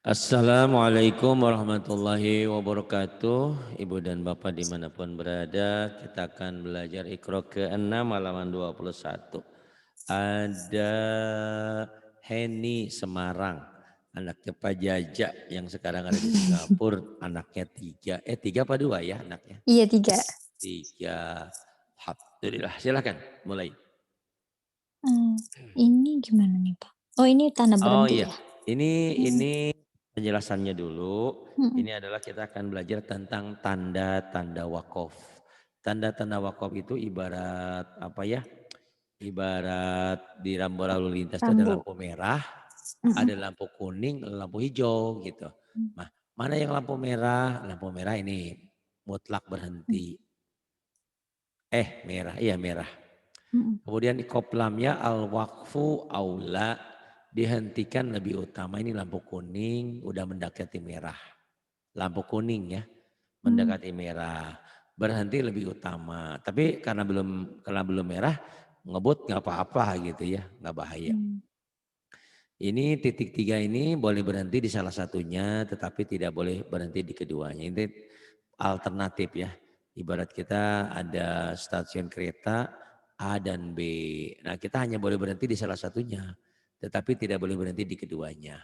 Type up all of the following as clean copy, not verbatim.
Assalamualaikum warahmatullahi wabarakatuh. Ibu dan Bapak dimanapun berada, kita akan belajar Iqra ke-6 halaman 21. Ada Heni Semarang, anaknya Pak Jaja yang sekarang ada di Singapura, anaknya 3. 3 apa 2 ya anaknya? Iya 3. 3. Alhamdulillah, silakan mulai. Ini gimana nih Pak? Oh ini tanda Oh berhenti iya, ya? ini penjelasannya dulu. Mm-mm. Ini adalah kita akan belajar tentang tanda-tanda wakaf. Tanda-tanda wakaf itu ibarat apa ya? Ibarat di lampu lalu lintas itu ada Rambu. lampu merah, Mm-mm. ada lampu kuning, lampu hijau gitu. Nah, mana yang lampu merah? Lampu merah ini mutlak berhenti. Merah, iya merah. Mm-mm. Kemudian koplamnya al-waqfu aula, dihentikan lebih utama. Ini lampu kuning udah mendekati merah. Lampu kuning ya Mm. mendekati merah. Berhenti lebih utama. Tapi karena belum merah ngebut nggak apa-apa gitu ya, nggak bahaya. Mm. Ini titik 3 ini boleh berhenti di salah satunya tetapi tidak boleh berhenti di keduanya. Ini alternatif ya. Ibarat kita ada stasiun kereta A dan B. Nah kita hanya boleh berhenti di salah satunya. Tetapi tidak boleh berhenti di keduanya.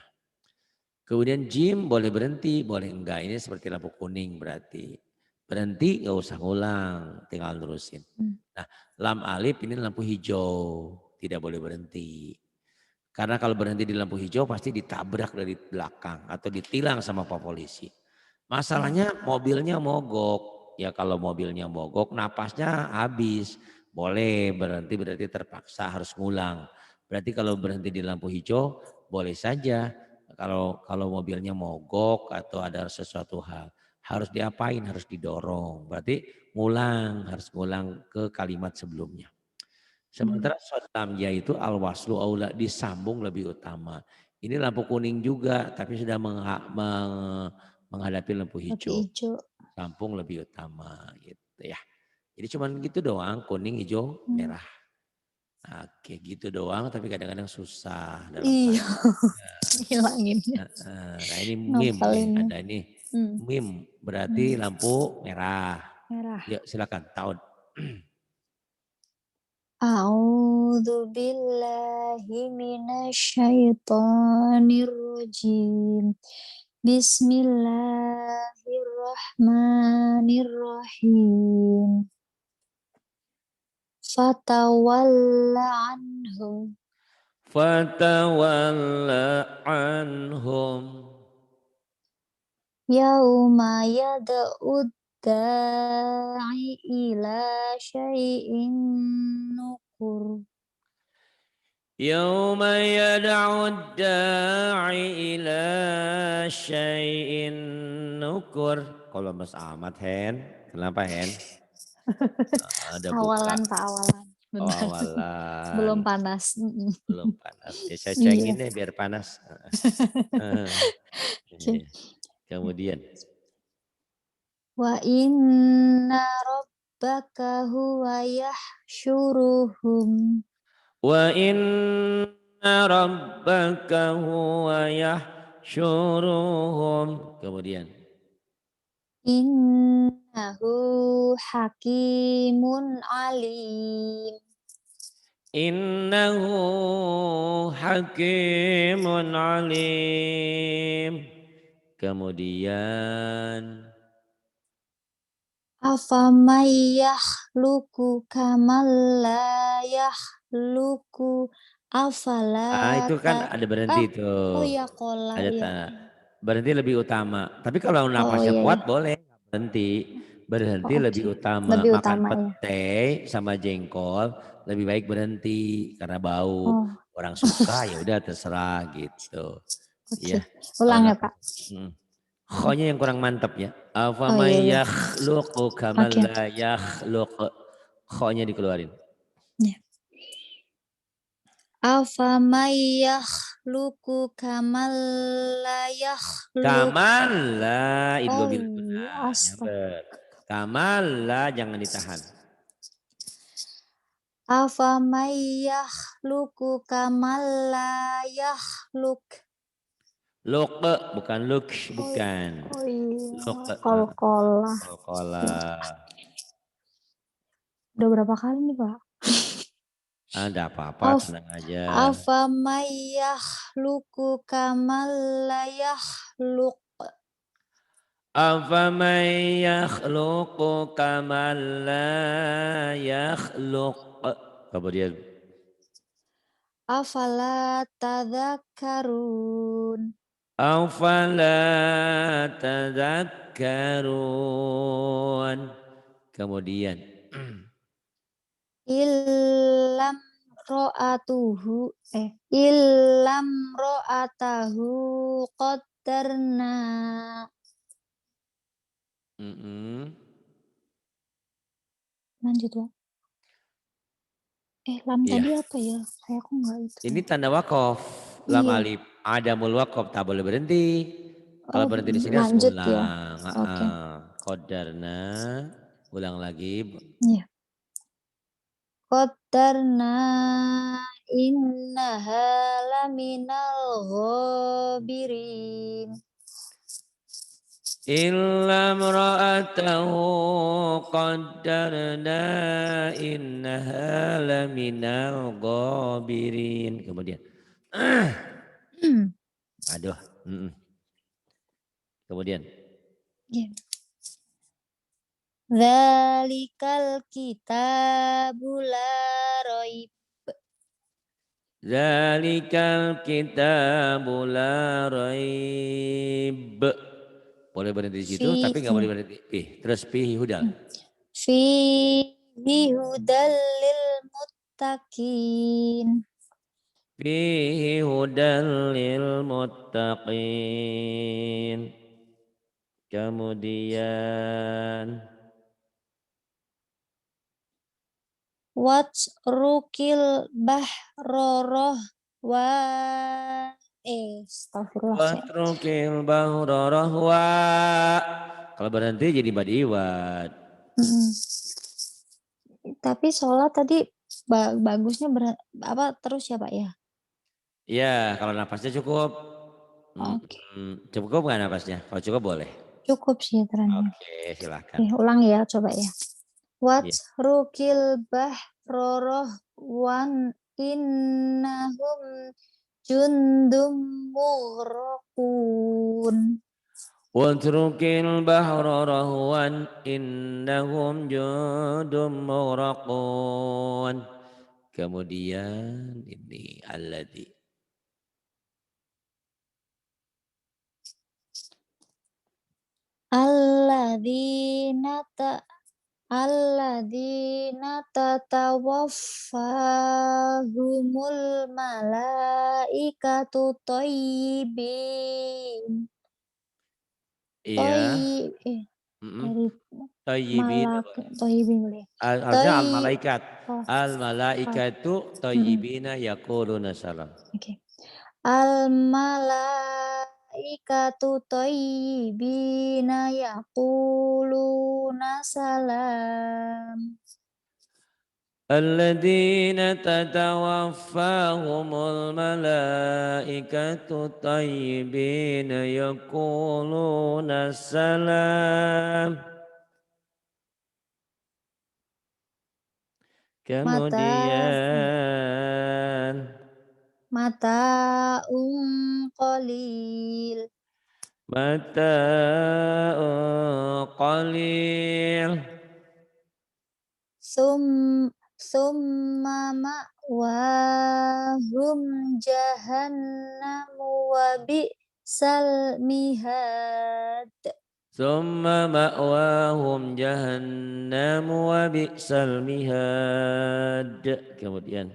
Kemudian jim boleh berhenti, boleh enggak. Ini seperti lampu kuning berarti. Berhenti nggak usah ngulang, tinggal terusin. Mm. Nah lam alif ini lampu hijau, tidak boleh berhenti. Karena kalau berhenti di lampu hijau pasti ditabrak dari belakang atau ditilang sama Pak Polisi. Masalahnya mobilnya mogok. Ya kalau mobilnya mogok napasnya habis. Boleh berhenti berarti terpaksa harus ngulang. Berarti kalau berhenti di lampu hijau boleh saja. Kalau mobilnya mogok atau ada sesuatu hal. Harus diapain? Harus didorong. Berarti harus ngulang ke kalimat sebelumnya. Mm. Sementara sodamnya itu al-waslu aula, disambung lebih utama. Ini lampu kuning juga tapi sudah menghadapi lampu Tapi hijau. hijau. Sambung lebih utama gitu ya. Jadi cuman gitu doang, kuning, hijau, Mm. merah. Oke gitu doang tapi kadang-kadang susah dalam Iya, prakteknya. hilanginnya. Nah ini mim nih, Ngapalinnya. ada ini Mm. mim berarti Mm. lampu merah. Merah. Yuk silakan tahun. A'udzu billahi minasyaitonir rajim. Bismillahirrahmanirrahim. Fatawalla anhum Fatawalla anhum. yauma yad'ud da'i ila syai'in nukur. Yawma yad'ud da'i ila syai'in nukur. Kalau Mas Ahmad Hen, kenapa Hen? Ada buka. Awalan Pak, awalan. Oh Bentar. awalan, Belum panas. Mm-mm. belum panas. Ya saya cengin Iya. deh biar panas. Eh, Oke. iya. Kemudian. Wa inna rabbaka huwa yahsyuruhum. Wa inna rabbaka huwa yahsyuruhum. Kemudian. Innahu hakimun alim. Innahu hakimun alim. Kemudian. Afamay yakhluku kamal la yakhluku afala Itu kan ta ada berhenti ah oh tuh. ya kola Ada ya. berhenti lebih utama. Tapi kalau Oh napasnya iya ya. kuat boleh nggak berhenti. Oh, Berhenti oke. lebih utama. Lebih Makan utama ya. pete sama jengkol lebih baik berhenti karena bau. Oh, Orang suka ya udah terserah gitu. oke. Iya. Kalau Ulang ya, napas. Pak. Hmm. Kho-nya yang kurang mantap ya. Oh iya Afamay iya. yakhluqu kaman Oke oke. la yakhluq. Kho-nya dikeluarin. Ya. Afamay yakhluku kamal la yakhluk. Kaman la Oh idghamil iya, gunah. astaga. Nyambet. Kaman la jangan ditahan. Afamay yakhluku kamal la yakhluk. Luq bukan luk, bukan. Oh iya, Luq. qalqalah. Ya, Qalqalah. udah berapa kali nih, Pak? Ada apa-apa, Af tenang aja. Afamay yakhluqu kamal la yakhluq. Afaman yakhluqu kaman la yakhluq. Kemudian Afala tadhakkarun. afala tadhakkarun. Kemudian Illam ro'atuhu illam ro'atahu qaddarna. mm-mm. Lanjut, Pak. Lam Iya, tadi apa ya? Saya kok nggak itu ini ya. tanda wakaf. Lam Iya. alif adamul wakaf tak boleh berhenti. Kalau Oh, berhenti di sini harus lanjut ya. ulang. Oke. Qadarna, ulang lagi. Iya. Qaddarna innaha laminal ghabirin. Illa ra'atahu qaddarna innaha laminal ghabirin. Kemudian, aduh, kemudian. Iya. Dzalikal kitabu la raib. Zalikal kitabu la raib. Boleh berhenti di situ, Fi tapi nggak boleh berhenti. Terus fihi hudal. Fihi hudal lil muttaqin. Fihi hudal lil muttaqin. Kemudian Watrukil bahroroh wa astagfirullah saya. watrukil bahra rahwa. Kalau berhenti jadi badiwat. Mm. Tapi sholat tadi bagusnya apa terus ya Pak ya? Ya, kalau napasnya cukup. Oke, Cukup nggak napasnya? Kalau cukup boleh. cukup sih terangnya. Oke, Oke, silahkan. ulang ya coba ya. Ya. Watrukil bahroroh wan innahum jundum mughraqun. Watrukil bahra rahwan innahum jundum mughraqun. Kemudian ini alladzi Alladzina alladzina tatawaffahumul malaikatu thayyibin. iya, mm-mm. Dari Thayyibin malak apa? thayyibin boleh. Harusnya al Thayyi malaikat. oh, Al oh, malaikatu thayyibina yaquluna salam. oke. Al malaikatu thayyibina yaquluna salam. الذين تتوفاهم الملائكة طيبين يقولون السلام. Mata Kemudian mata qalil. mata qalil. Sum summa ma'wahum jahannamu wa bi'sal mihad. Summa ma'wahum jahannam wa bi'sal mihad. Kemudian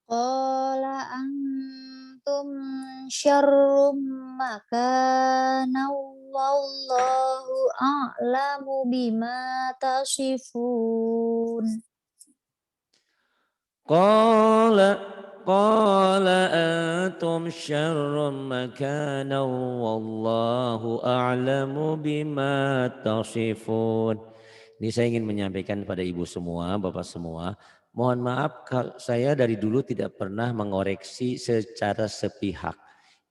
Qala antum syarrum makana wallahu a'lamu bima tasifun. qala qala antum syarrum makana wallahu a'lamu bima tasifun. Ini saya ingin menyampaikan pada ibu semua, bapak semua, Mohon maaf saya dari dulu tidak pernah mengoreksi secara sepihak.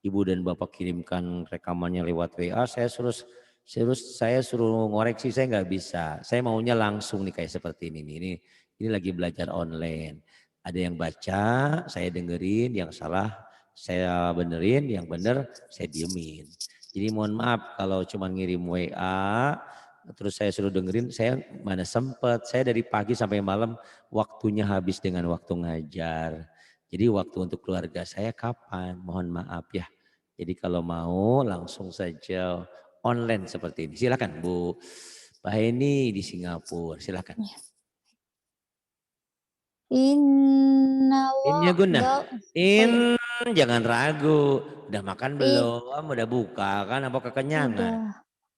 Ibu dan bapak kirimkan rekamannya lewat WA, saya suruh ngoreksi, saya nggak bisa. Saya maunya langsung nih kayak seperti ini. Ini lagi belajar online. Ada yang baca, saya dengerin, yang salah saya benerin, yang bener saya diemin. Jadi mohon maaf kalau cuma ngirim WA, terus saya suruh dengerin, saya mana sempet. Saya dari pagi sampai malam waktunya habis dengan waktu ngajar. Jadi waktu untuk keluarga saya kapan? Mohon maaf ya. Jadi kalau mau langsung saja online seperti ini. Silakan Bu. Pak Heni di Singapura, silakan. Ya. Inna Innya guna. wa'da. Oh ya, In, jangan ragu. Udah makan ih, belum? Udah buka kan? Apa kekenyangan? udah.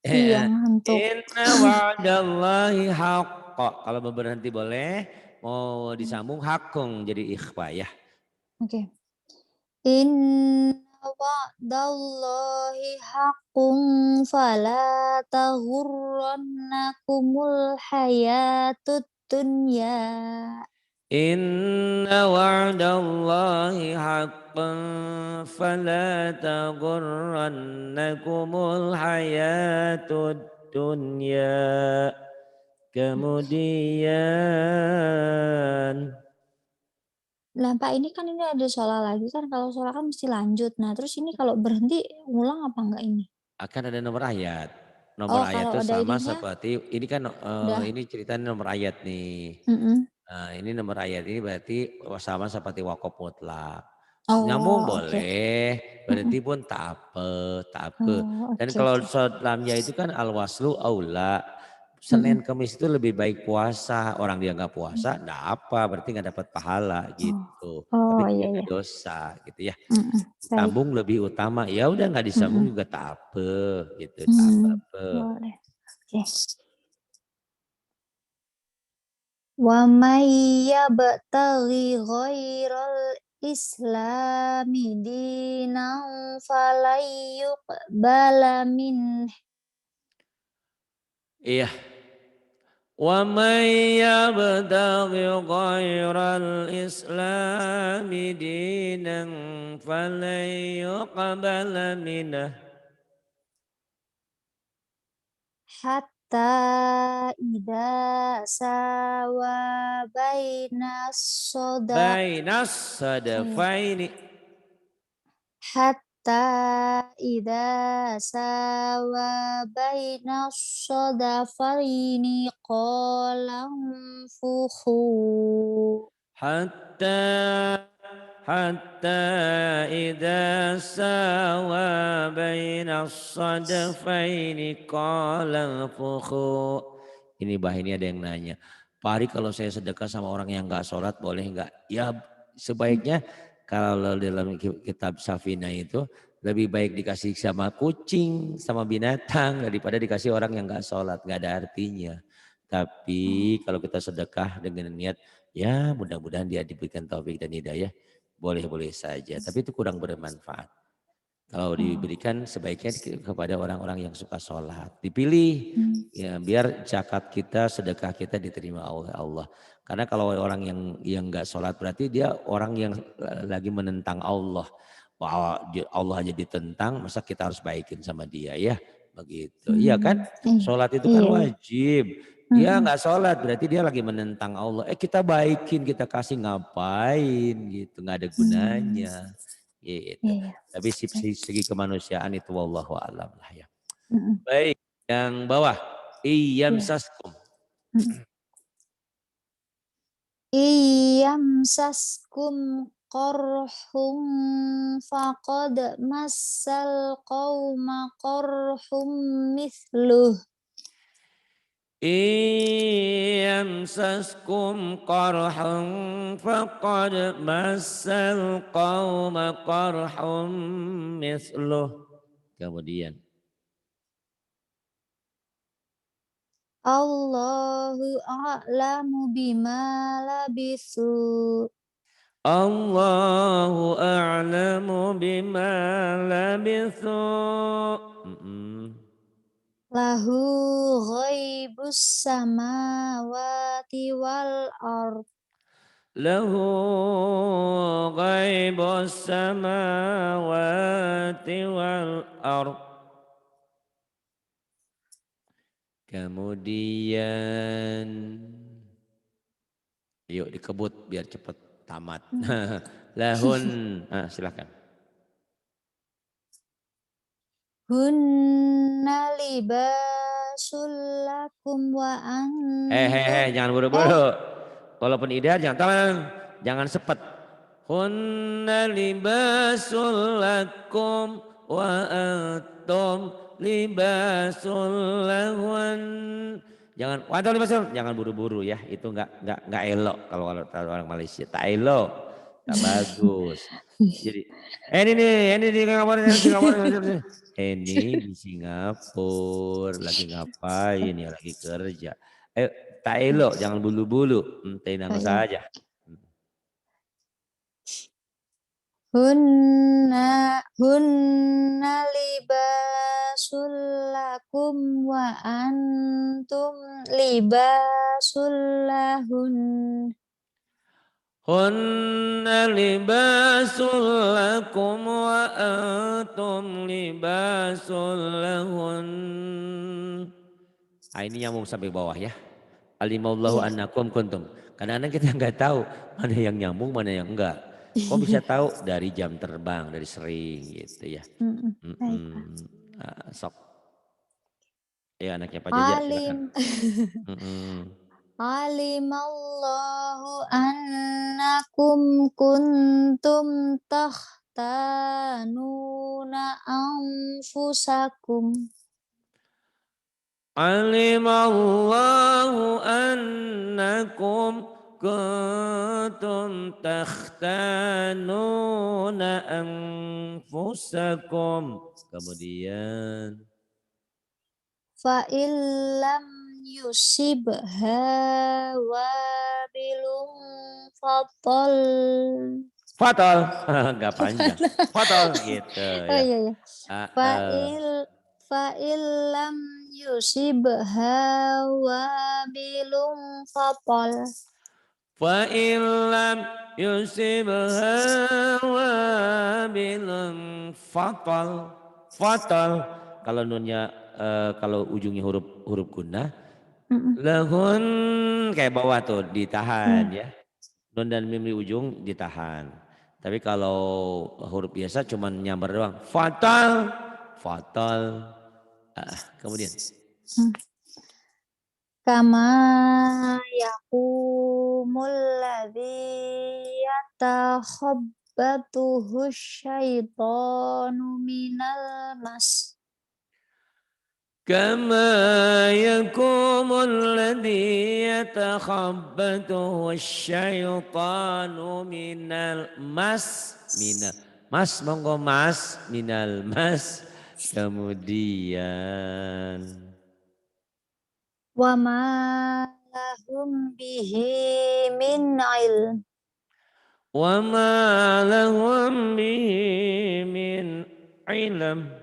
Iya, ngantuk. Inna wa'dallahi haqqa. Kalau mau berhenti boleh. Mau disambung hakung jadi ikhfa ya. Oke. Inna wa'dallahi haqqun fala taghurrannakumul hayatud dunya. Inna wa'dallahi haqqan fala taghurrannakumul hayatud dunya. Kemudian Lah Pak, ini ada sholat lagi kan, kalau sholat kan mesti lanjut. Nah, terus ini kalau berhenti ulang apa enggak ini? akan ada nomor ayat. Nomor Oh, ayat kalau itu ada sama ininya seperti ini kan udah ini ceritanya nomor ayat nih. mhm. Nah, ini nomor ayat ini berarti sama seperti wakaf mutlak. Nyambung Oh, oke. boleh, berhenti Mhm. pun tak apa. Oh, Dan oke kalau oke. dalamnya itu kan al-waslu aula. Senin Mhm. Kamis itu lebih baik puasa. Orang dia nggak Mmm. puasa, enggak apa, berarti nggak dapat pahala Oh. gitu. Tapi Oh, iya tidak ada iya. dosa gitu ya. Mhm. Baik. Sambung lebih utama. Ya udah nggak disambung Mhm. juga tak apa gitu, tak Mmm, apa. boleh. Oke. Wa may yabtaghi ghairal islami dinan falan yuqbala minh. Iya. Wa may yabtaghi ghairal islami dinan falan yuqbala minhu Hatta idza sawa bainas soda bainas oh ya. sadafaini. Hatta idza sawa bainas sodafaini qala anfukhu. Hatta hatta idza sawa bainas sadafaini qala fukhu. Ini bah ini ada yang nanya. Pak Ari kalau saya sedekah sama orang yang nggak sholat boleh nggak? Ya Mmm, sebaiknya kalau dalam kitab Safina itu lebih baik dikasih sama kucing sama binatang daripada dikasih orang yang nggak sholat, nggak ada artinya. Tapi oh, kalau kita sedekah dengan niat ya mudah-mudahan dia diberikan taufik dan hidayah, boleh-boleh saja. Tapi itu kurang bermanfaat. Kalau oh, diberikan sebaiknya kepada orang-orang yang suka sholat. Dipilih mmm, ya biar zakat kita, sedekah kita diterima oleh Allah. Karena kalau orang yang nggak sholat berarti dia orang yang lagi menentang Allah. Wah, Allah aja ditentang, masa kita harus baikin sama dia ya? Begitu. Iya kan? iya, Sholat itu kan iya iya, wajib. Dia mhm, nggak sholat berarti dia lagi menentang Allah. Kita baikin, kita kasih ngapain gitu, nggak ada mmm, gunanya gitu. iya iya, Tapi baik, segi kemanusiaan itu wallahu alam lah ya. mhm, Baik, yang bawah iya, iyamsaskum. mhm. Iyamsaskum qarhum faqad massal qauma qarhum mithluh. Iyamsaskum qarhun faqad massal qauma qarhum misluh. Kemudian Allahu a'lamu bima labithu. Allahu a'lamu bima labithu. Mm-mm. Lahu ghaibus samawati wal ard. lahu ghaibus samawati wal ardh. Kemudian yuk dikebut biar cepat tamat. Lahun, silakan. Hunna libasul lakum wa antum. Jangan buru-buru. Walaupun idar jangan sepet. Hunna libasul lakum wa antum libasul lahun. Jangan buru-buru ya. Itu enggak elok kalau orang Malaysia. Tak elok, tak bagus. Jadi ini di Singapura. Ini di Singapura lagi ngapain ya, lagi kerja. Tak elok, jangan bulu-bulu, tenang saja. Hunna libasul lakum wa antum libasul lahun. Hunna libasul lakum wa antum libasul lahun. Ini nyambung sampai bawah ya. Alimallahu annakum kuntum. Kadang-kadang kita nggak tahu mana yang nyambung, mana yang enggak. Kok bisa tahu? Dari jam terbang, dari sering gitu ya. Sok. Ya anaknya Pak Jaja silakan. Alimallahu annakum kuntum takhtanuna anfusakum. Alimallahu annakum kuntum takhtanuna anfusakum. Kemudian Fa'illam yusibha wabilum fatal. Enggak panjang. Fatal gitu ya. Iya. Fa'illam yusibha wabilum fatal. Fa'illam yusibha wabilum fatal. Kalau nunnya kalau ujungnya huruf gunnah, lahun kayak bawah tuh ditahan ya. Nun dan mim di ujung ditahan. Tapi kalau huruf biasa cuman nyambar doang. Fatal. Kemudian. Kama yakumul ladzi yatakhabbatuhu syaitanu minal mas. Kama yakumul ladzi yatakhabbatuhu syaitanu minal mas. Mas monggo mas, minal mas. Kemudian Wa ma lahum bihi min ilm. Wa ma lahum bihi min ilm.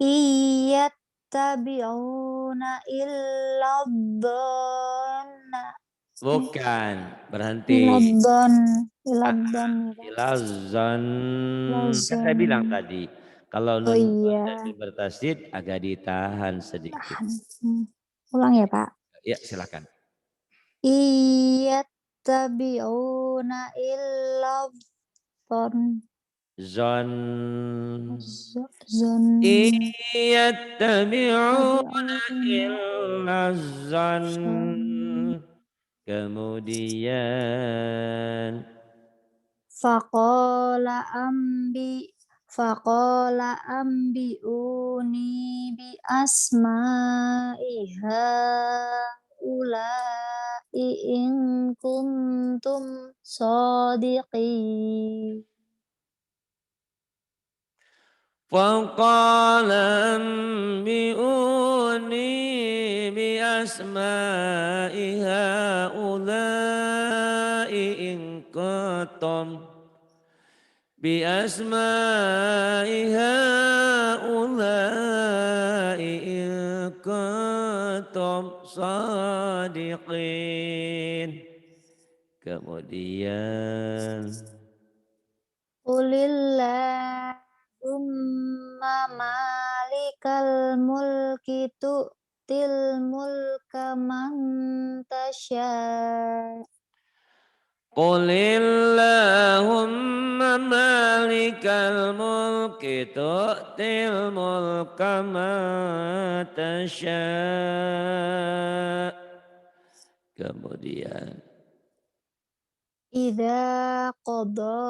Iyattabi'una illa dhanna. Bukan, berhenti. Ilazan. Kan saya bilang tadi, kalau nun bertasdid agak ditahan sedikit. Ulang ya Pak. Ya silakan. Iyattabi'una illa dhanna. Zon. Iyattabi'una illa zon. Kemudian Faqala ambi'uni bi asma'iha ula'i in kuntum shadiqin. Faqala ambi'uni bi asma'iha ula'i in kuntum bi asma'iha ula'i in kuntum shadiqin. Kemudian Qulillahumma malikal mulki tu'til mulka man tasya. Qulillahumma malikal mulki tu'til mulka man tasya'. Kemudian Idza qada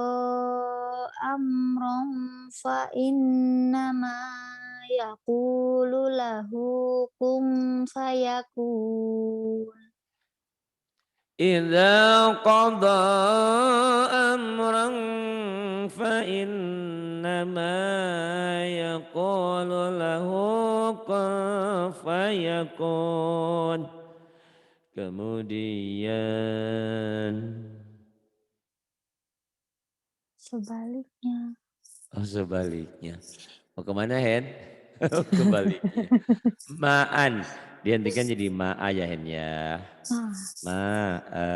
amran fa innama yaqulu lahu kun fayakun. idza qada amran fa innama yaqulu lahu kun fayakun. Kemudian Sebaliknya. oh sebaliknya. Mau kemana Hen? Oh, kebaliknya. Ma'an. Dihentikan jadi ma'a ya Hen ya. Ah, Ma'a.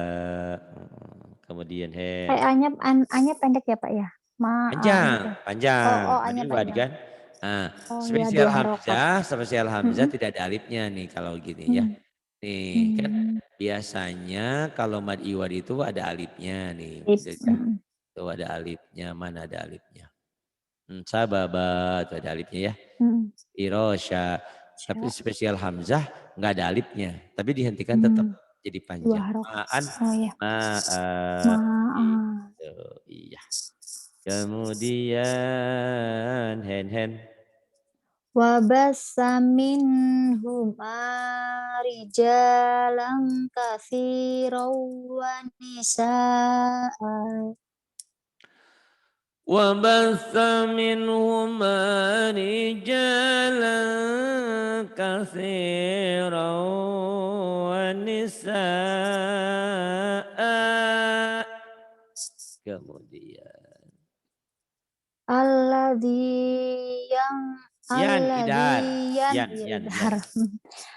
Kemudian Hen. kayak A-nya pendek ya, Pak, ya? Panjang, Gitu. Oh panjang. oh, Tadi A-nya wadi panjang. kan. Nah, Oh ya, 2 harokat. spesial hamzah Mhm, tidak ada alifnya nih kalau gini ya. mhm, Nih kan mmm, biasanya kalau mad iwad itu ada alifnya nih. mhm, Tuh ada alifnya, mana ada alifnya. Sababa itu ada alifnya ya. mhm. Irosya. Tapi Sya spesial hamzah nggak ada alifnya. Tapi dihentikan tetap mmm, jadi 2 panjang. harokat. Ma'an, Oh ya. ma'a. Ma'a. Gitu. Iya. Kemudian hen. Wa bassa minhuma rijalan katsiran wa nisaa'a. وبث منهما رجالا كثيرا ونساء. Kemudian Alladzi yang yan idhar, alladzi yan yan ya yan yan. idhar.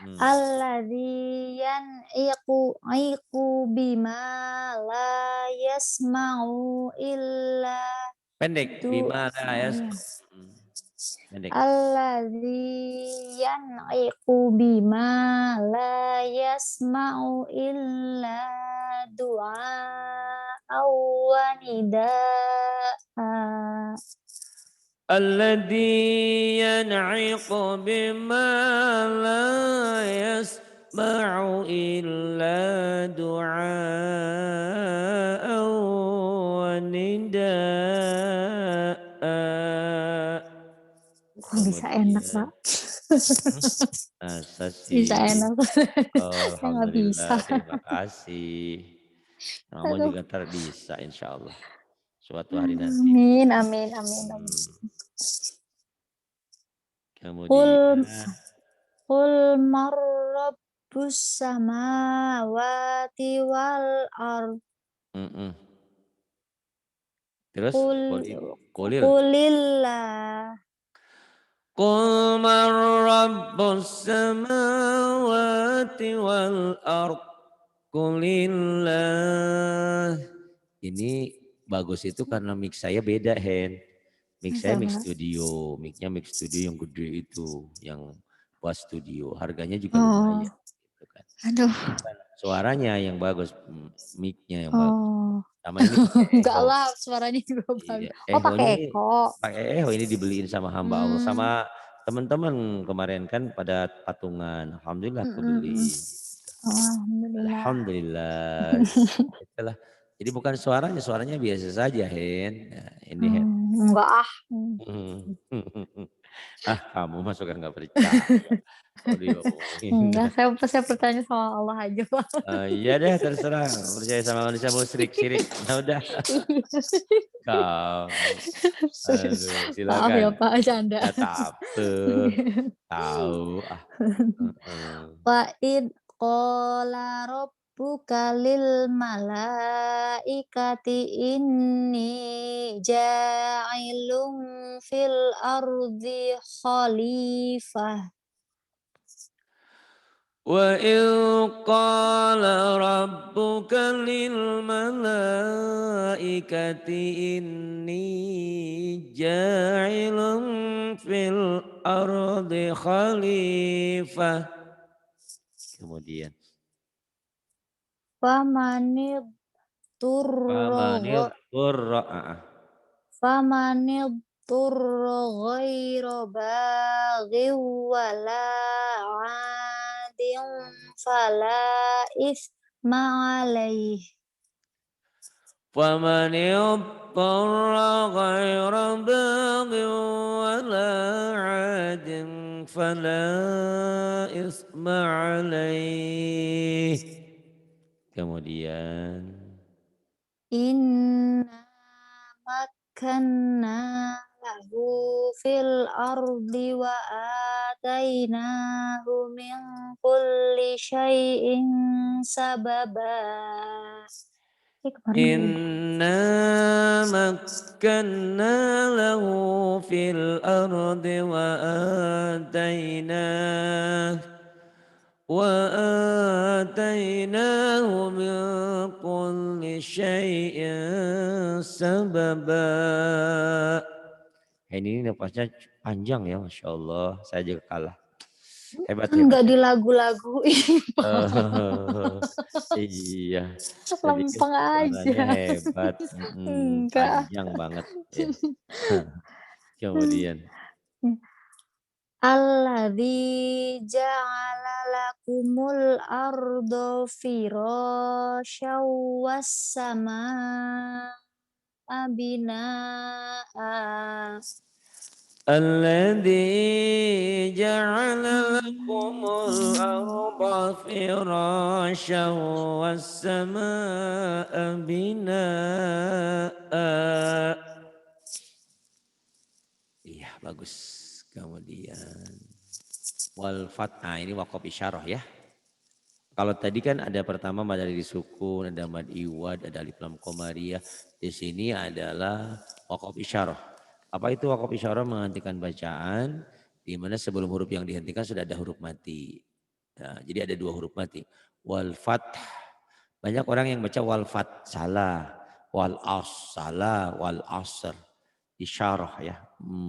Hmm. Alladzi iqu bima la yasma'u illa Pendek bima la oh ya. yasma. Hmm. Pendek. Alladzi yan'iqu bima la yasma'u illa du'a'aw wa nidaa'a. الذي ينعق بما لا يسمع إلا دعاء ونداء. Kok bisa enak, Kemudian Pak? masa Bisa sih? enak. Oh, Saya nggak bisa. alhamdulillah, terima kasih. Kamu Aduh. juga ntar bisa insya Allah suatu hari nanti. Amin amin amin amin. Hmm. Qul Kemudian qul man rabbus samawati wal ard. mm-mm. Terus Qul Qulil. qulillah. Qul man rabbus samawati wal ard. Qulillah. Ini bagus itu karena mic saya beda Hen. Mic saya Masa, mic Pak? studio. Micnya mic studio yang gede itu. Yang buat studio. Harganya juga Oh, lumayan. Gitu kan. aduh. Bukan suaranya yang bagus. Micnya yang bagus. Oh. Sama ini pakai Enggak echo. lah, suaranya juga Iya, bagus. Oh, ini pakai Eko. pakai ini dibeliin sama hamba Allah sama Mmm, teman-teman kemarin kan pada patungan. Alhamdulillah aku mhm beli. mhm. Oh, alhamdulillah. Alhamdulillah. Itulah. Jadi bukan suaranya, suaranya biasa saja, Hen. Nah, ini Hen. Enggak ah. Ah, kamu mah suka nggak percaya. Kalau diomongin. Enggak, saya percaya sama Allah aja, Pak. Iya deh, terserah. Percaya sama manusia musyrik, syirik. Ya udah, kamu. Aduh, Maaf ya, silakan. Pak, canda. Ya tuh, tahu ah. Heeh. Wa id qala rabbuka lil malaikati inni ja'ilun fil ardi khalifah. وَإِذْ قَالَ رَبُّكَ لِلْمَلَائِكَةِ إِنِّي جَاعِلٌ فِي الْأَرْضِ خَلِيفَةً. Kemudian, Famanid famanil turra turra, famanid turra ghaira baghin wala 'adin fala isma 'alaih. فَمَنِ اضْطَرَّ غَيْرَ بَاغٍ وَلَا عَادٍ فَلَا إِثْمَ عَلَيْهِ. Kemudian, Inna makkanna lahu fil ardi wa atainahu min kulli syai'in sababa. Kemarin udah. inna makkanna lahu fil ardi وآتيناه من كل شيء سببا. Ini nafasnya panjang ya, Masya Allah. Saya juga kalah. Hebat, hebat, Enggak hebat. dilagu-laguin. Iya, saya pikir Lempeng suaranya aja. hebat. Enggak. Panjang banget. Ya. Kemudian, Alladzi ja'ala lakumul arda firasyaw was samaa binaa. الذي جعل لكم الأرض فراشا والسماء بناء. Iya, bagus. Kemudian wal nah ini waqaf isyarah ya. Kalau tadi kan ada pertama mad dari sukun, ada mad iwad, ada alif lam qamariyah. Di sini adalah waqaf isyarah. Apa itu waqaf isyarah? Menghentikan bacaan di mana sebelum huruf yang dihentikan sudah ada huruf mati. Nah, jadi ada dua huruf mati. Wal fath. Banyak orang yang baca wal fath salah, wal as salah, wal asr isyarah ya.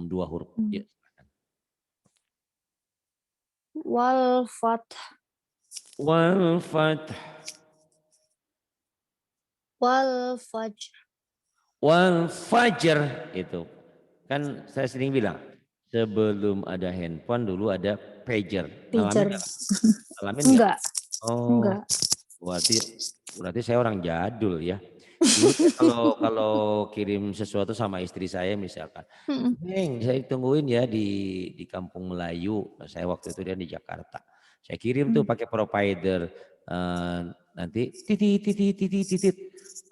Dua huruf. Ya. Wal fath Wal fath. wal fajr. Wal fajar itu. Kan saya sering bilang, sebelum ada handphone dulu ada pager. Ngalamin Pijar. nggak? Ngalamin nggak? Enggak, Oh, enggak. berarti berarti saya orang jadul ya. Dulu saya kalau kirim sesuatu sama istri saya misalkan, Mm-mm. Neng, saya tungguin ya di Kampung Melayu. Saya waktu itu dia di Jakarta. Saya kirim tuh pakai provider. eh, Nanti titit titit titit titit.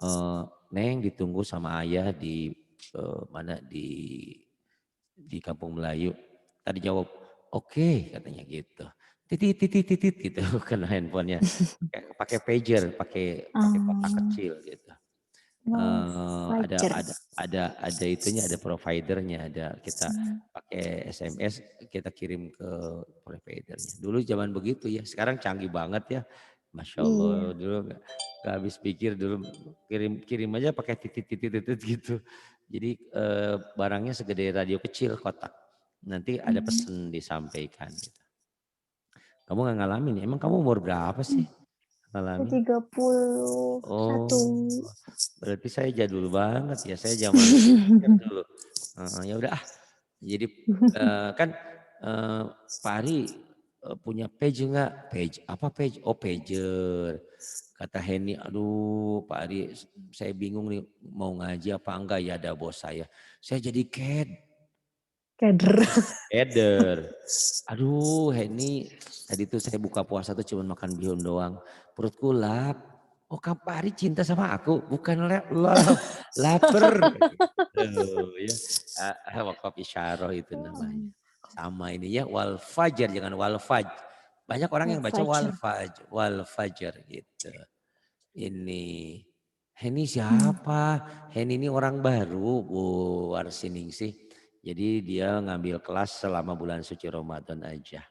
Eh, Neng ditunggu sama ayah di mana di Kampung Melayu. Tadi jawab, oke katanya gitu. Titit titit titit gitu karena handphonenya. Pakai pager, pakai pakai kotak Um, kecil gitu. wal Ada fajr. ada itunya, ada providernya, ada kita Hmm. pakai SMS kita kirim ke providernya. Dulu zaman begitu ya, sekarang canggih banget ya. Masya Allah, Iya. dulu nggak habis pikir dulu kirim kirim aja pakai titit titit titit gitu. Jadi barangnya segede radio kecil kotak. Nanti ada Hmm. pesan disampaikan gitu. Kamu nggak ngalamin ya? Emang kamu umur berapa sih ngalamin? 31. Oh, berarti saya jadul banget ya. Saya zaman dulu. Ya udah ah. Jadi kan eh, Pak Ari punya page enggak? Page apa page? Oh pager. Kata Henny, aduh Pak Ari saya bingung nih mau ngaji apa enggak ya ada bos saya. Saya jadi Keder. keder. Aduh Henny tadi tuh saya buka puasa tuh cuma makan bihun doang. Perutku lap. Oh Kapari cinta sama aku, bukan love, lapar. Gitu, ya. Wakaf isyarah itu namanya. Sama ini ya wal fajar, jangan wal faj. Banyak orang Wal yang baca fajr. wal fajar gitu. Ini Heni Hmm. siapa? Heni ini orang baru, Bu Warsining sih. Jadi dia ngambil kelas selama bulan suci Ramadan aja.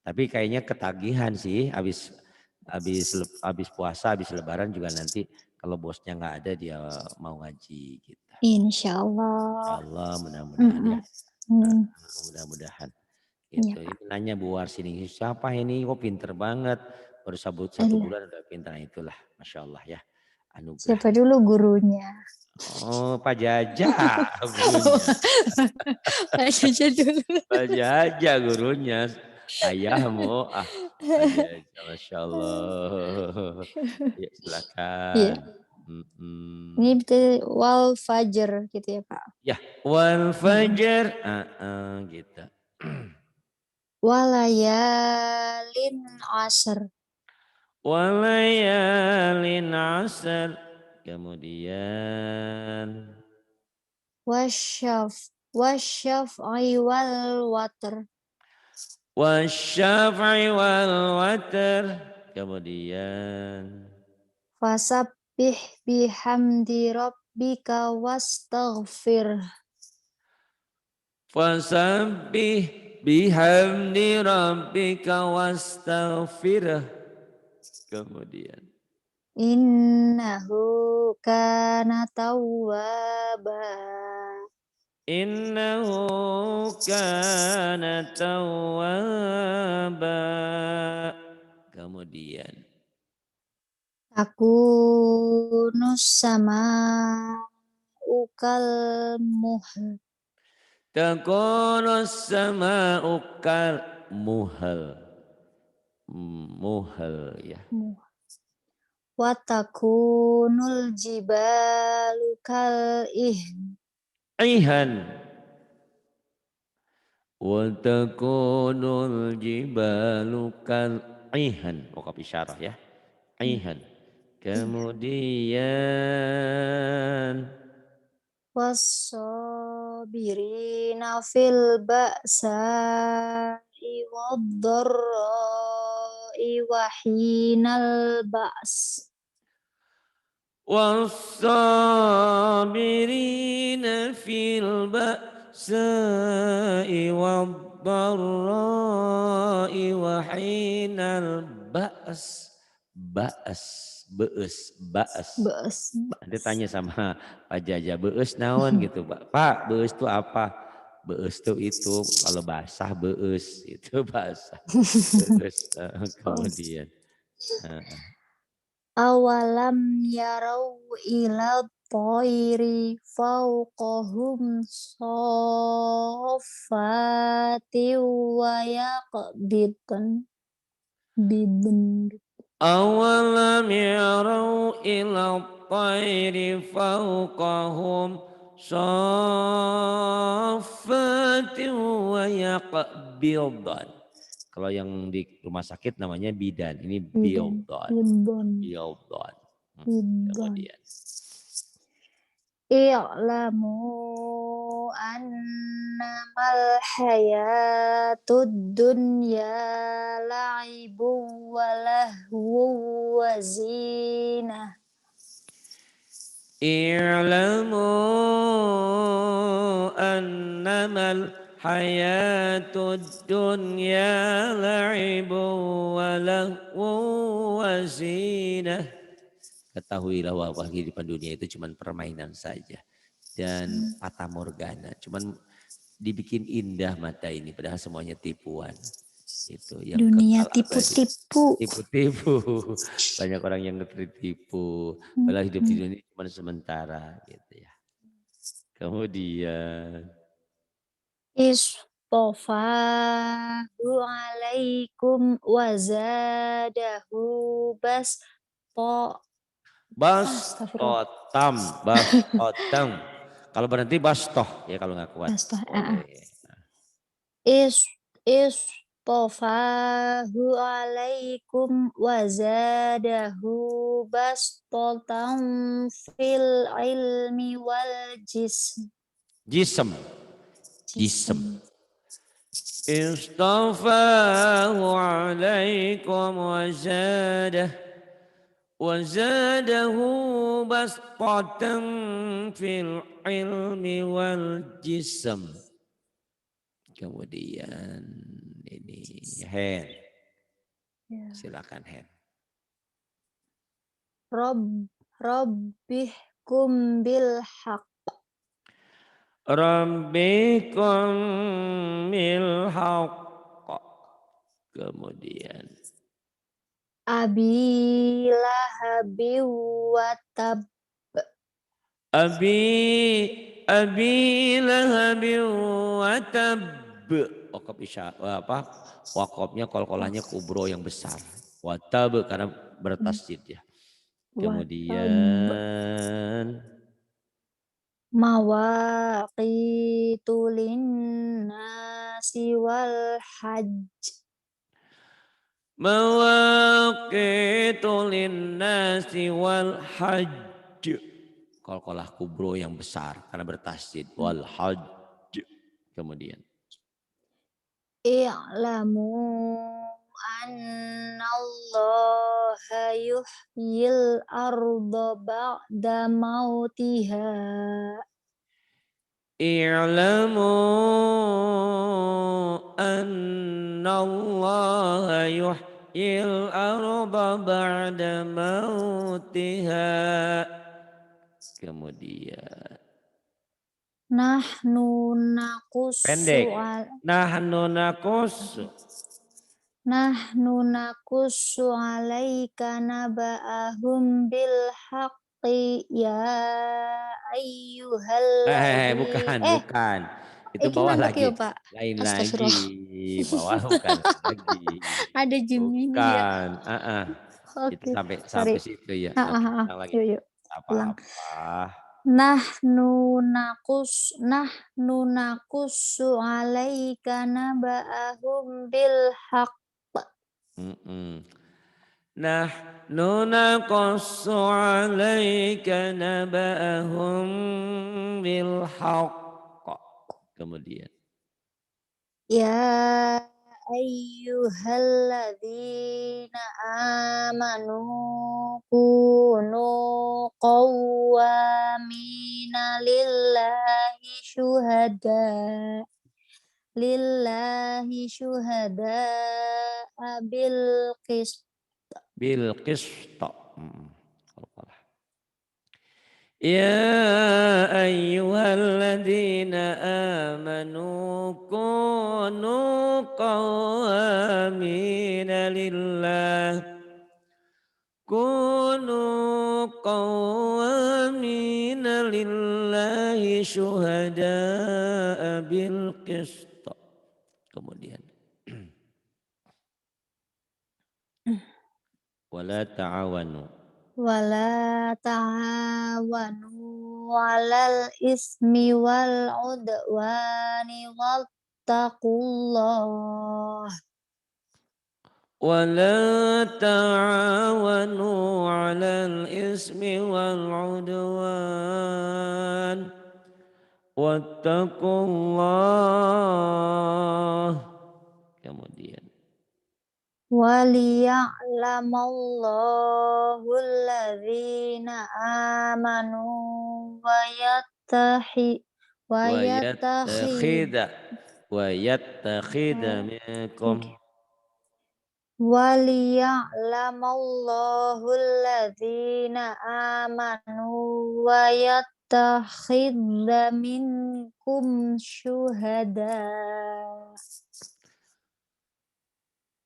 Tapi kayaknya ketagihan sih habis puasa, habis lebaran juga nanti kalau bosnya nggak ada dia mau ngaji gitu. Insya Allah. Insyaallah mudah-mudahan ya. Mm-mm. Mm. Mudah-mudahan Iya gitu. Pak. Ini nanya Bu Warsi nih, siapa ini kok pinter banget. Baru sabut 1 Alah, bulan udah pinter. Nah, itulah Masya Allah ya. Anugerah. siapa dulu gurunya? Oh Pak Jaja gurunya. Aja dulu. Pak Jaja gurunya. Ayahmu. Pak Jaja Masya Allah. Ya Iya, silakan. ini Mm-mm. betul wal fajar gitu ya Pak. Ya, wal Mm-mm. fajar. Gitu. Walayalin asr. Walayalin asr. Kemudian Wasyaf'i wal water. wasyafa'i wal watar. Kemudian Fasabbih bihamdi rabbika wastaghfir. fasabbih bihamdi rabbika wastaghfirah. Kemudian Innahu kana tawwaba. innahu kana tawwaba. Kemudian Takunus sama ukal muhl. takunus sama'u kal muhal. Muhal ya. Watakunul jibalu kal ihn. Ihan. Wa takunul jibalu kal ihan. Wakaf isyarah ya. Ihan. Iya. Kemudian Wassobirina fil ba'sa'i waddarra'i wa hinal ba's. was-sabirina fil ba'sa'i wad-dharra'i wa hinal ba's. Ba's. Ba's. Nanti tanya sama Pak Jaja, beus naon gitu, Pak, beus itu apa? Beus itu kalau basah beus, itu basah. Beus, kemudian. Awalam yarau ila toiri fauqahum soffati wa yaqbidun bidun. Awalam yarau ila tayri fawqahum saffatin wa yaqbildan. Kalau yang di rumah sakit namanya bidan, ini Bidan, bildan. bidun, Bildan. bidun. Kemudian I'lamu annamal hayatud dunya la'ibu wa lahu wa zinah. i'lamu annamal hayatud dunya la'ibun wa lahu wa zinah. Ketahuilah bahwa kehidupan dunia itu cuma permainan saja dan fata morgana, cuman dibikin indah mata ini padahal semuanya tipuan. Itu yang Dunia kekal abadi. tipu-tipu. Tipu-tipu. Banyak orang yang tertipu. Padahal hidup di dunia cuma sementara gitu ya. Kemudian Istofahu alaikum wazadahu basto. Astagfirullah. bastotam. Kalau berhenti bastoh ya kalau nggak kuat. Basto. Boleh. Istofahu alaikum wazadahu bastotam fil ilmi wal jism. Jism. Jism. Jism. Istafahu alaikum wazadahu bastatan fil ilmi wal jism. Kemudian ini Hen. Ya. Silakan Hen. Rabbihkum bil haq. Rabbikum bil haqq. Kemudian Abi lahabi wa tab. Abi lahab wa tab. Wakaf isya apa? Wakafnya kolkolahnya kubro yang besar. Wa tab karena bertasjid ya. Wa tab. Kemudian Mawaqitu linnasi wal hajj. mawaqitu linnasi wal hajj. Kolkolah kubro yang besar karena bertasjid wal hajj. Kemudian I'lamu annallaha yuhyil arda ba'da mautiha. i'lamu annallaha yuhyil arda ba'da mautiha. Kemudian Nahnu nakussu pendek. al Nahnu nakus. Nahnu nakussu alaika naba'ahum bil haqqi ya Bukan, ayyuhalladzi bukan. Itu iki bawah nambah lagi. ya Pak? Lain lagi. Astagfirullah. Bawah bukan lagi. Ada Gemini ya. Bukan. Itu Oke, sampai sorry. sampai situ ya. Ah, ah, Oke, ah. ulang lagi. Yuk, yuk. Ulang. Apa-apa. Nahnu nakussu alaika naba'ahum bil haqq. Mm-mm. Nahnu naqassu 'alaika naba'ahum bil haqq. Kemudian Ya ayyuhalladzina amanu kunu qawwamina lillahi syuhada bil qist. bil qist. Qalqalah. Ya ayyuhalladzina amanu kunu qawwamina lillah. Kunu qawwamina lillahi syuhada'a bil qist. Kemudian wala ta'awanu. Wala ta'awanu 'alal ismi wal 'udwani wattaqullah. ولا تعاونوا على الإثم والعدوان واتقوا الله. Kemudian Waliya'lamallahu alladhina amanu wa wa yattakhid yattakhidha wa yattakhidha minkum. oke. Waliya'lamallahu alladhina amanu wa yattakhidha minkum syuhada.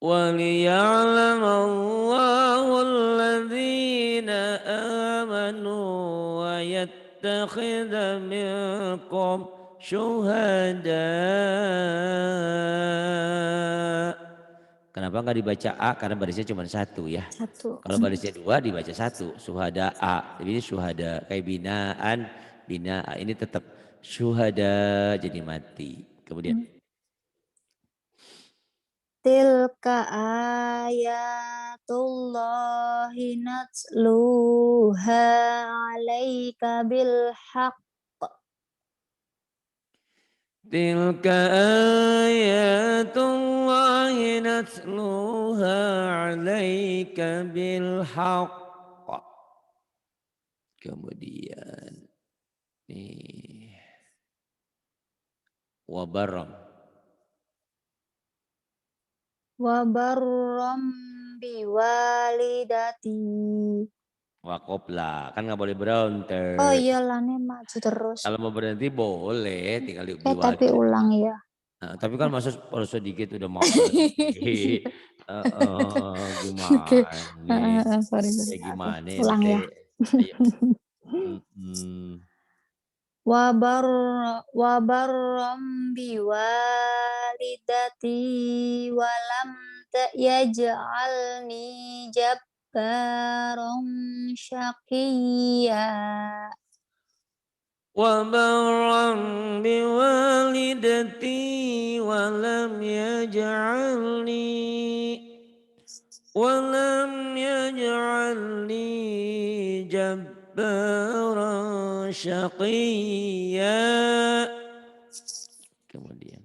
وليعلم الله الذين آمنوا ويتخذ منكم syuhada. Kenapa nggak dibaca A? Karena barisnya cuma satu ya. Satu. Kalau barisnya dua dibaca satu. Syuhada A. Jadi syuhada kayak binaan, bina A ini tetap syuhada jadi mati. Kemudian Tilka ayatullahi natluha alaika bil haqq. tilka ayatullahi natluha 'alaika bil haqq. Kemudian nih wabaram. wa barram biwalidati. Wa qobla, kan nggak boleh berhenti. Oh iya lamnya maju terus. Kalau mau berhenti boleh, tinggal Tapi biwalida. ulang ya. Tapi kan masa kalau sedikit udah mau berhenti. Iya. Oke. Gimana nih? Sorry, Ya sorry. Oke, gimana ulang ente? ya. Ayo. Mhm. Wa bar wa barram biwalidati wa lam yaj'alni jabbaran syaqiyya. وبرا بوالدتي ولم يجعلني جبارا شقيا. Kemudian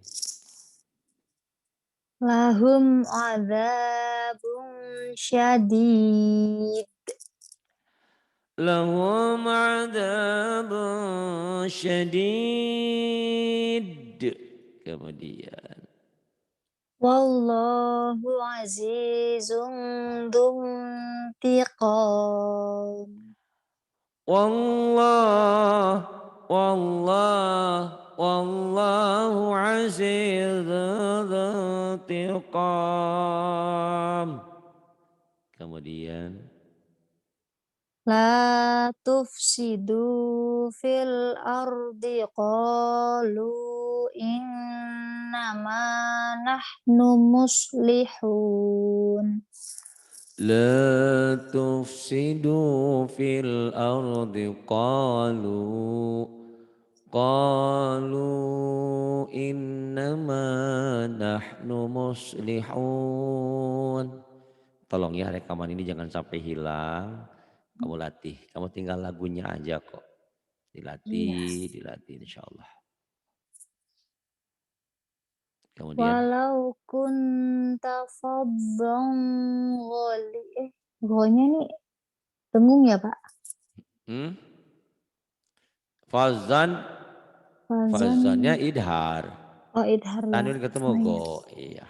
Lahum adzabun syadid. lahum adabun syadid. Kemudian Wallahu azizun dzuntiqam. والله والله عزيز ذو انتقام. Kemudian La tufsidu fil ardi qalu innama nahnu muslihun. لا تفسدوا في الأرض قالوا إنما نحن مصلحون. Tolong ya rekaman ini jangan sampai hilang. Kamu latih, kamu tinggal lagunya aja kok. Iya. Dilatih insya Allah. Kemudian, Walau kunta faddan ghalnya nih dengung ya, Pak? hmm? Fazan, Fazan, fazannya idhar. oh idhar ya. Tanwin ketemu Oh iya. go, iya.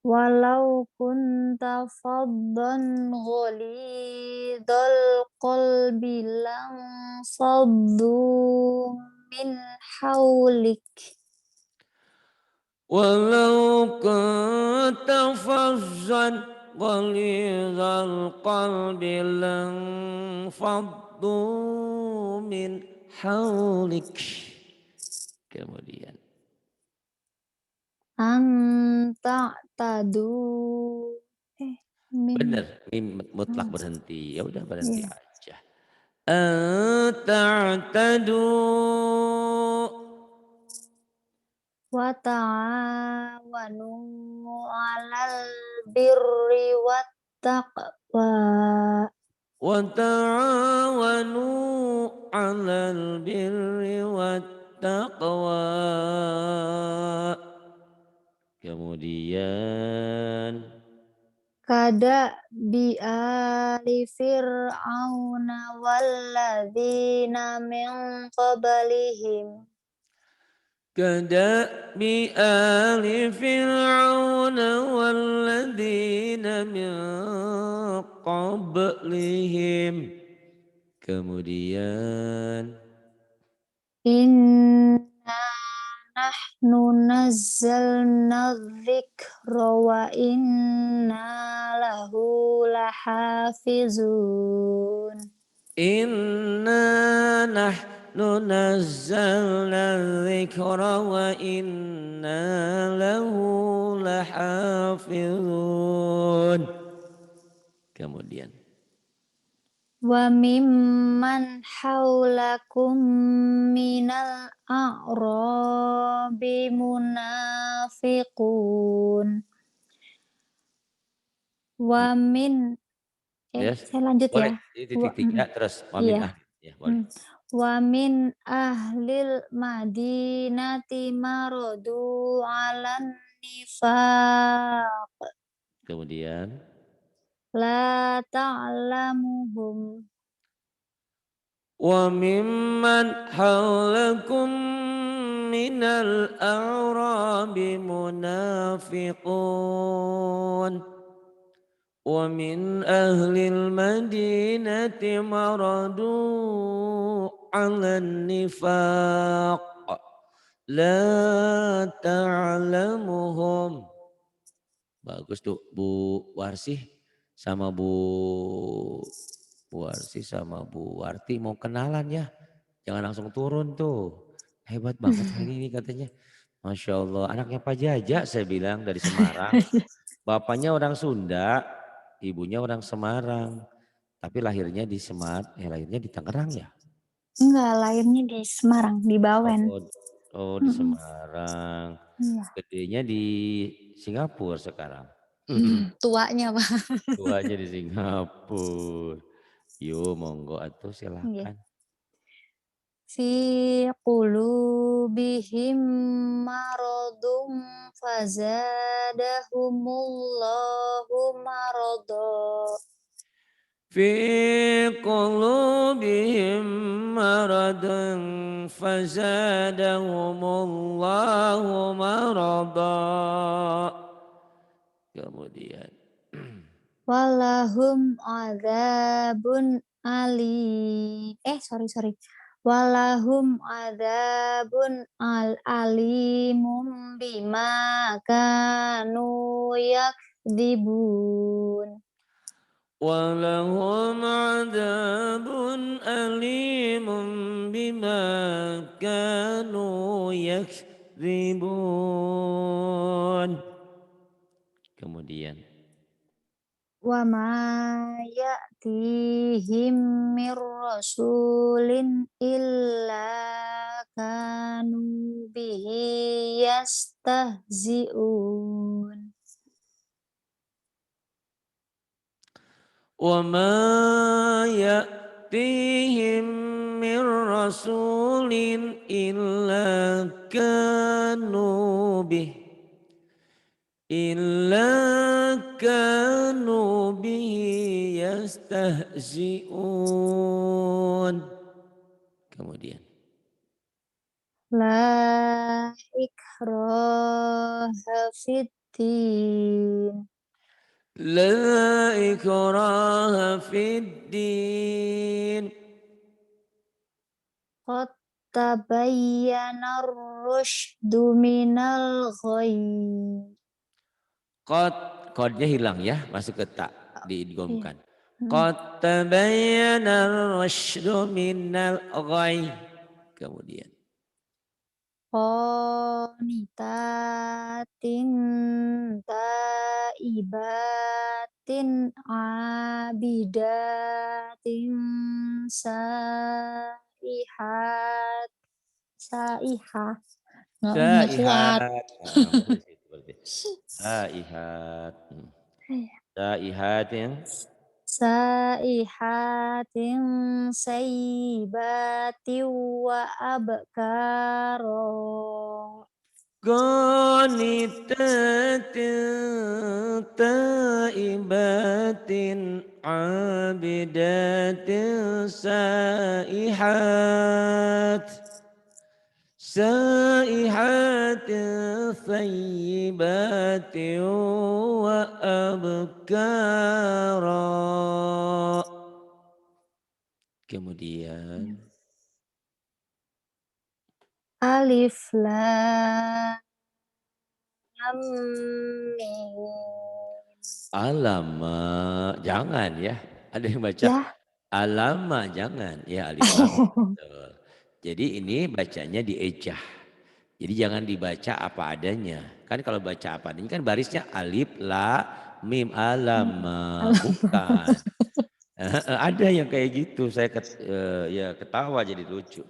Walau kunta faddan ghalidhal qalbi saddu min hawlik. Walau kunta fazzan ghalidhal qalbi lan faddu min hawlik. Kemudian, Anta tadu. Mim. bener, mim mutlak Hmm, berhenti. Ya udah berhenti iya. aja. Ta'tadu. Wa ta'awanu 'alal birri wat taqwa. Wa ta'awanu 'alal birri wat taqwa. Kemudian Kada bi'ali fir'auna walladzina min qablihim. كدأب آل فرعون والذين من qablihim. Kemudian Inna nahnu nazzalna dzikra wa inna lahu lahafizun. inna nahnu nazzalna dzikra wa inna lahu lahafizun. Kemudian Wa mimman haulakum minal a'rabi munafiqun. Wa min yes, saya lanjut boleh ya. di Wa titik tiga terus wamin iya, ya boleh. Wa min ahlil madinati maradu 'alan nifaq Kemudian la ta'lamuhum. وممن حولكم minal a'rabi munafiqun wa min ahlil madinati maradu 'alan nifaq la ta'lamuhum. Bagus tuh Bu Warsih sama Bu Warsih sama Bu Warti mau kenalan ya. Jangan langsung turun tuh. Hebat banget ini katanya. Masya Allah anaknya Pak Jaja saya bilang dari Semarang. Bapaknya orang Sunda, ibunya orang Semarang. Tapi lahirnya di lahirnya di Tangerang ya. Enggak, lahirnya di Semarang, di Bawen. Oh, oh di Mhm, Semarang. iya. Gedenya di Singapura sekarang. Tuanya, Pak. Tuanya di Singapura. Yo monggo atuh Nggih. silakan. Fi qulubihim maradun fazadahumullahu marada. Fi qulubihim maradun fazadahumullahu marada. Kemudian Walahum adzabun sorry. Walahum adzabun alimun bima kanu yakdzibun. walahum adabun alimun bima kanu yakdzibun. Kemudian Wa ma ya'tihim mir rasulin illa kanu bihi yastahzi'un. وما يأتيهم من رسول إلا كانوا به إلا كانوا به يستهزئون. Kemudian La ikraha fiddin. لا إكراه في الدين Qad tabayyana ar-rusydu minal ghayy. Qad, qadnya hilang ya, masuk ke ta, Iya. diidghamkan. Mhm. Qad tabayyana ar-rasydu minal ghayy. Kemudian Qanitatin taibatin abidatin saihah. Nggak kuat. saihat. Masih di situ berarti. Saihat. Saihat yang Saihatin sayyibatin wa abkara. qanitatin taibatin abidatin saihat. سائحات ثيبات وأبكارا. Kemudian Alif lam mim. alama jangan ya. Ada yang baca Lah. alama jangan ya alif lam. Betul. Jadi ini bacanya diejah. Jadi jangan dibaca apa adanya. Kan kalau baca apa adanya kan barisnya alif la mim alama bukan. Ada yang kayak gitu, saya ya ketawa jadi lucu.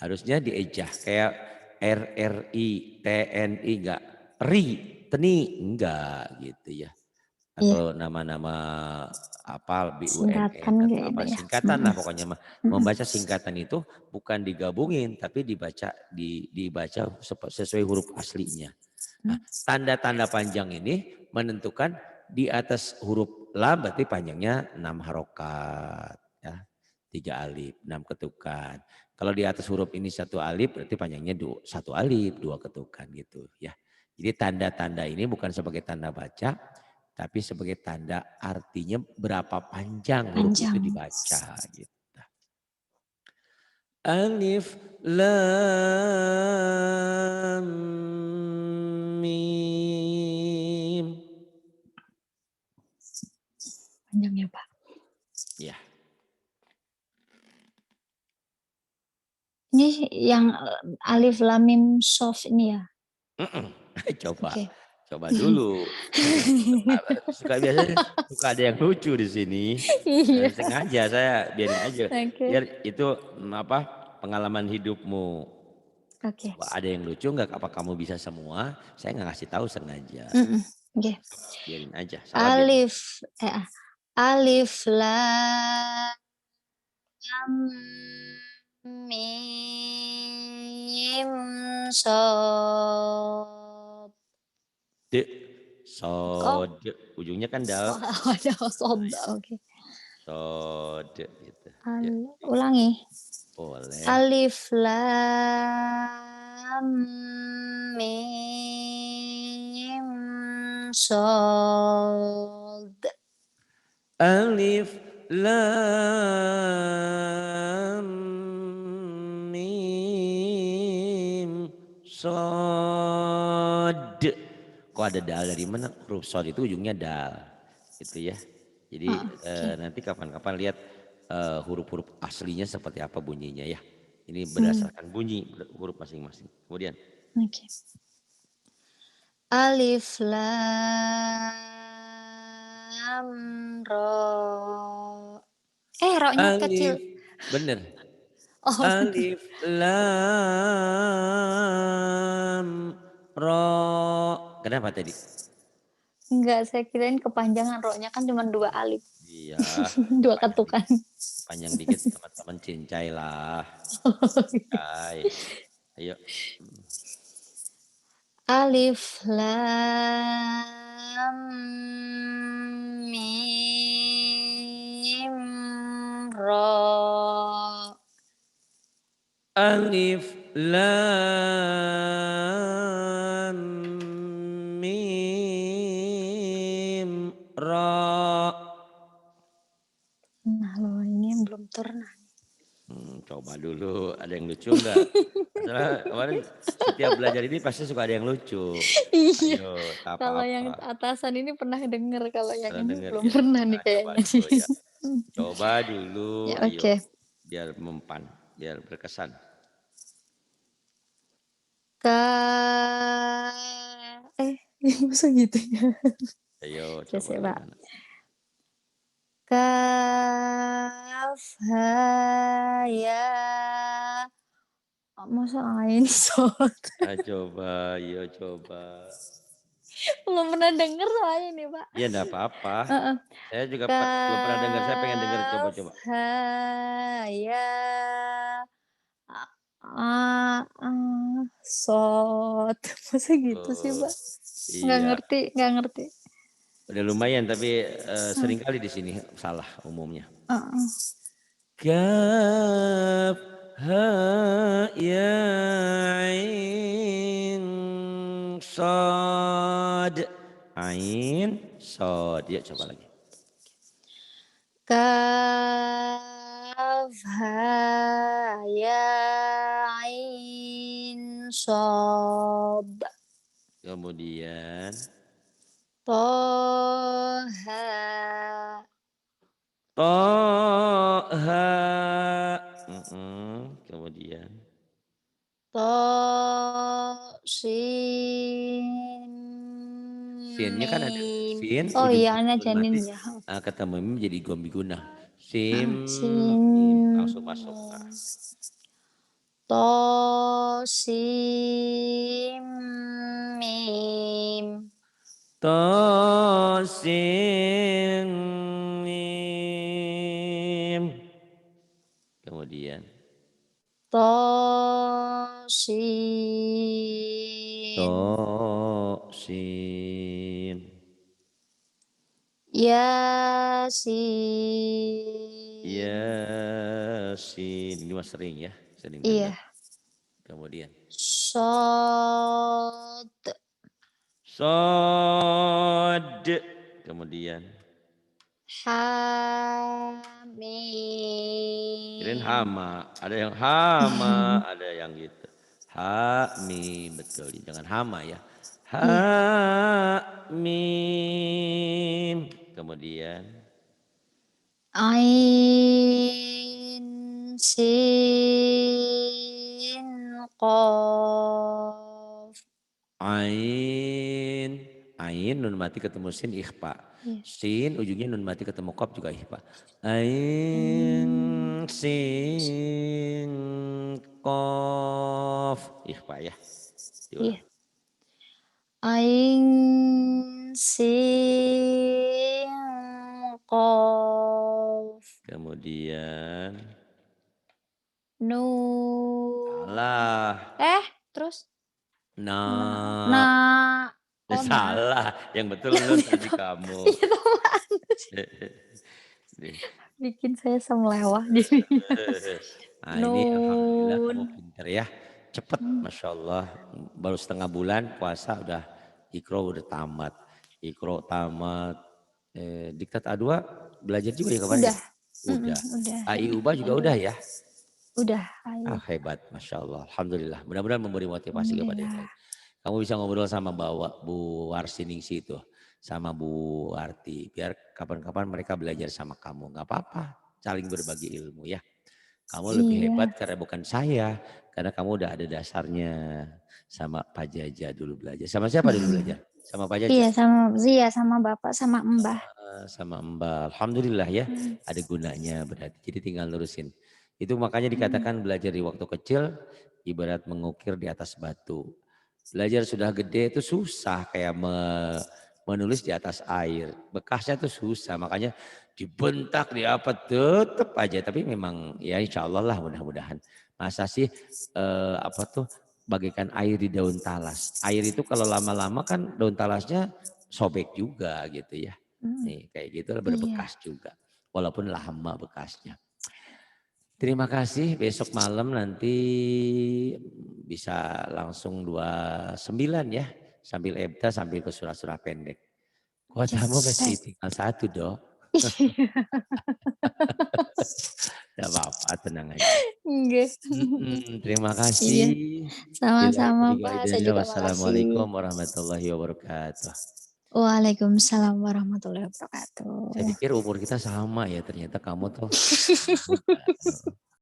Harusnya diejah kayak RRI, TNI enggak, RI, TNI enggak gitu ya. Iya, Atau nama-nama apa BUMN singkatan atau gitu apa ya. singkatan Mhm, lah pokoknya mah. mhm. Membaca singkatan itu bukan digabungin tapi dibaca sesuai huruf aslinya. Nah, tanda-tanda panjang ini menentukan di atas huruf lam berarti panjangnya 6 harokat. Ya. 3 alif, 6 ketukan. Kalau di atas huruf ini 1 alif berarti panjangnya 1 alif, 2 ketukan gitu ya. Jadi tanda-tanda ini bukan sebagai tanda baca, tapi sebagai tanda artinya berapa panjang huruf itu Panjang. dibaca gitu. Alif lam mim. Panjang ya Pak. Ya. Ini yang alif lam mim sof ini ya? Coba, Oke. coba dulu. Biasanya suka ada yang lucu di sini. Iya. Sengaja saya biarin aja. Oke. Biar itu pengalaman hidupmu. Oke. Coba ada yang lucu nggak? Apa kamu bisa semua? Saya nggak ngasih tahu sengaja. Oke. Biarin aja. Salah biarin. Alif lam mim sob. De, Oh, sod, ujungnya kan dal. ada sob. Oke. Sod gitu. Ya, Ulangi. boleh. Alif lam mim sob. Alif lam mim sod. Kok ada dal dari mana? Huruf sod itu ujungnya dal. Gitu ya. Jadi Oke. nanti kapan-kapan lihat huruf-huruf aslinya seperti apa bunyinya ya. Ini berdasarkan bunyi huruf masing-masing. Kemudian. Oke. Alif lam ro. Ro-nya kecil. Alif. Bener. Oh, bener. Alif lam ro. Kenapa tadi? Enggak, saya kirain kepanjangan ro-nya kan cuma 2 alif. Iya, 2 panjang ketukan. dikit. Panjang dikit teman-teman cincai lah. Cincai. Ayo. Alif lam mim ro. Alif lam mim ra. Nah, loh ini belum pernah. Coba dulu, ada yang lucu enggak? Masalah kemarin setiap belajar ini pasti suka ada yang lucu. Iya, Ayo, tak kalau yang apa-apa. atasan ini pernah denger, kalau yang Pernah ini denger belum ya? pernah nih Nah, coba kayaknya dulu nih. ya. Coba dulu, Ya, ayo. oke. Biar mempan, biar berkesan. Ka masa gitu ya? Ayo, Oke coba sih, Pak. gimana? Kaf ha ya masa ain sod. Coba, yo coba. Belum pernah denger soalnya nih, Pak. Ya enggak apa-apa. Heeh. Saya juga belum pernah dengar, saya pengen dengar Kaf coba-coba. ha ya sod. Masa gitu sih, Oh, Pak? Nggak iya. ngerti, nggak ngerti. Udah lumayan tapi Heeh. sering kali di sini salah umumnya. Heeh. Kaf ha ya ain sad. Ain sad. Ya coba lagi. Kaf ha ya ain sob. Kemudian Toha. Toha. Kemudian To sin sinnya kan ada mim. sin Oh ujung iya, ana sukun janin mati ya. ketemu mim jadi gom guna. Sim Sin mim langsung masuk. Nah. to sim mim. To sin mim. Kemudian To sin to sin Yasin. Yasin. Ini mah sering ya, sering dengar. Iya. Kemudian. Shad. Sod. Kemudian. Kirain Hamim. hama. Ada yang hama, ada yang gitu. Ha, mim. Betul. Jangan hama ya. Iya. Ha, mim. Kemudian. Ain, sin, qaf. Ain. Ain nun mati ketemu sin ikhfa. Iya. Sin ujungnya nun mati ketemu qaf juga ikhfa. Hmm, Ain sin qaf. Ikhfa ya. Diulang. iya. Ain, sin, qaf. Kemudian Nun. salah. Terus? Na, Nah, oh na. salah. Yang betul nun tadi kamu. Iya teman. Nih. Bikin saya semlewah jadinya. Nah ini alhamdulillah Nun. kamu pinter ya. Cepet Hmm, Masya Allah. Baru setengah bulan puasa udah ikro udah tamat. Ikro tamat. Diktat A2 belajar juga ya kemarin ya? Udah. Udah. Udah. AIUBA juga Udah. udah ya? Udah. Ayo. Hebat Masya Allah. Alhamdulillah. Mudah-mudahan memberi motivasi kepada yang lain. Alhamdulillah. Kamu bisa ngobrol sama Bu Warsiningsi itu. Sama Bu Arti. Biar kapan-kapan mereka belajar sama kamu. Gak apa-apa. Saling berbagi ilmu ya. Kamu lebih Iya. hebat karena bukan saya. Karena kamu udah ada dasarnya. Sama Pak Jaja dulu belajar. Sama siapa dulu belajar? Sama Pak Jaja? Iya sama bapak sama mbah. Sama Mbak. Alhamdulillah ya. Hmm, Ada gunanya berarti. Jadi tinggal lurusin. Itu makanya hmm, dikatakan belajar di waktu kecil. Ibarat mengukir di atas batu. Belajar sudah gede itu susah kayak menulis di atas air. Bekasnya tuh susah, makanya dibentak di apa tetep aja. Tapi memang ya insya Allah lah mudah-mudahan. Masa sih apa tuh bagaikan air di daun talas. Air itu kalau lama-lama kan daun talasnya sobek juga gitu ya. hmm. Nih kayak gitu lah Iya. berbekas juga. Walaupun lama bekasnya. Terima kasih. Besok malam nanti bisa langsung 29 ya. Sambil ebda sambil ke surah-surah pendek. Kuotamu Yes. masih tinggal satu dong. Iya. Tidak apa-apa tenang aja. Enggak. Terima Iya. kasih. Bila Sama-sama taufiq wal Pak. Saya hidayah. juga makasih. Wassalamualaikum warahmatullahi wabarakatuh. Waalaikumsalam warahmatullahi Saya wabarakatuh. pikir umur kita sama ya ternyata kamu tuh muda.